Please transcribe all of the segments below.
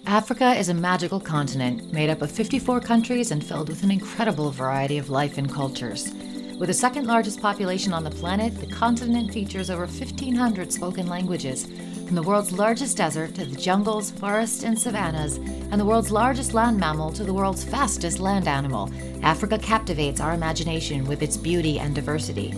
Africa is a magical continent made up of 54 countries and filled with an incredible variety of life and cultures. With the second largest population on the planet, the continent features over 1,500 spoken languages, from the world's largest desert to the jungles, forests, and savannas, and the world's largest land mammal to the world's fastest land animal. Africa captivates our imagination with its beauty and diversity.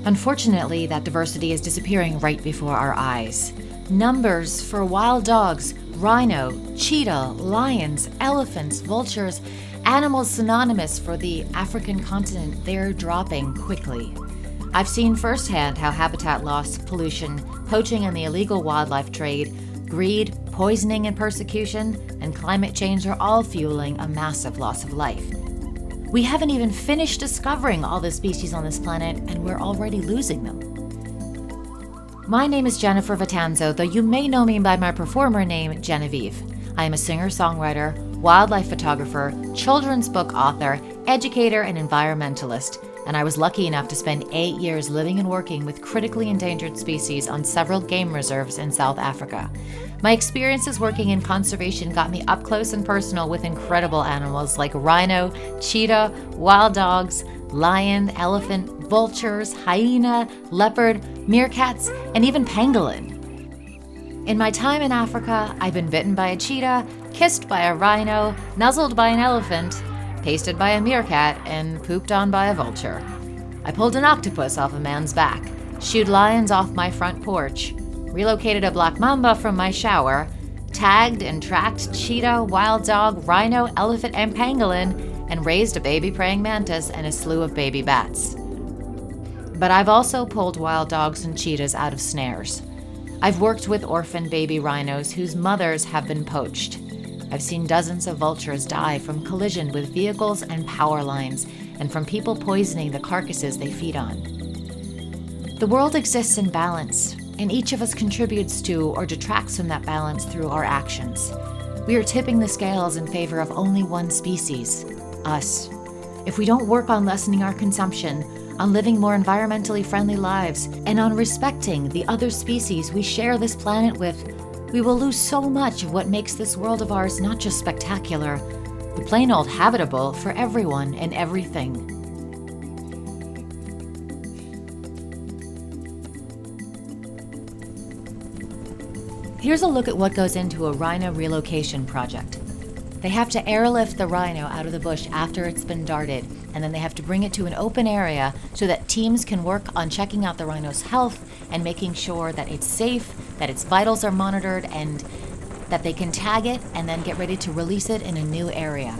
Unfortunately, that diversity is disappearing right before our eyes. Numbers for wild dogs, rhino, cheetah, lions, elephants, vultures, animals synonymous for the African continent, they're dropping quickly. I've seen firsthand how habitat loss, pollution, poaching and the illegal wildlife trade, greed, poisoning and persecution, and climate change are all fueling a massive loss of life. We haven't even finished discovering all the species on this planet, and we're already losing them. My name is JenniferVitanzo, though you may know me by my performer name, Genevieve. I am a singer-songwriter, wildlife photographer, children's book author, educator, and environmentalist, and I was lucky enough to spend 8 years living and working with critically endangered species on several game reserves in South Africa. My experiences working in conservation got me up close and personal with incredible animals like rhino, cheetah, wild dogs, lion, elephant, vultures, hyena, leopard, meerkats, and even pangolin. In my time in Africa, I've been bitten by a cheetah, kissed by a rhino, nuzzled by an elephant, pasted by a meerkat, and pooped on by a vulture. I pulled an octopus off a man's back, shooed lions off my front porch, relocated a black mamba from my shower, tagged and tracked cheetah, wild dog, rhino, elephant, and pangolin, and raised a baby praying mantis and a slew of baby bats. But I've also pulled wild dogs and cheetahs out of snares. I've worked with orphan baby rhinos whose mothers have been poached. I've seen dozens of vultures die from collision with vehicles and power lines, and from people poisoning the carcasses they feed on. The world exists in balance, and each of us contributes to or detracts from that balance through our actions. We are tipping the scales in favor of only one species, us. If we don't work on lessening our consumption, on living more environmentally friendly lives, and on respecting the other species we share this planet with, we will lose so much of what makes this world of ours not just spectacular, but plain old habitable for everyone and everything. Here's a look at what goes into a rhino relocation project. They have to airlift the rhino out of the bush after it's been darted, and then they have to bring it to an open area so that teams can work on checking out the rhino's health and making sure that it's safe, that its vitals are monitored, and that they can tag it and then get ready to release it in a new area.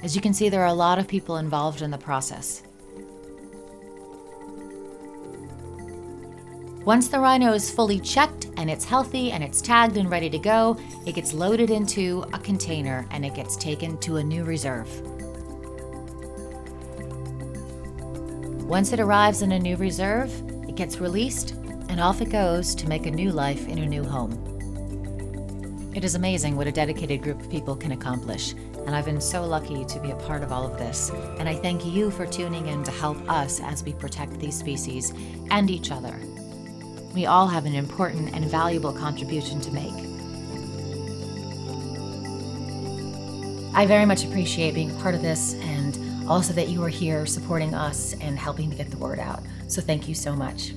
As you can see, there are a lot of people involved in the process. Once the rhino is fully checked and it's healthy and it's tagged and ready to go, it gets loaded into a container and it gets taken to a new reserve. Once it arrives in a new reserve, it gets released and off it goes to make a new life in a new home. It is amazing what a dedicated group of people can accomplish, and I've been so lucky to be a part of all of this, and I thank you for tuning in to help us as we protect these species and each other. We all have an important and valuable contribution to make. I very much appreciate being part of this, and also that you are here supporting us and helping to get the word out. So thank you so much.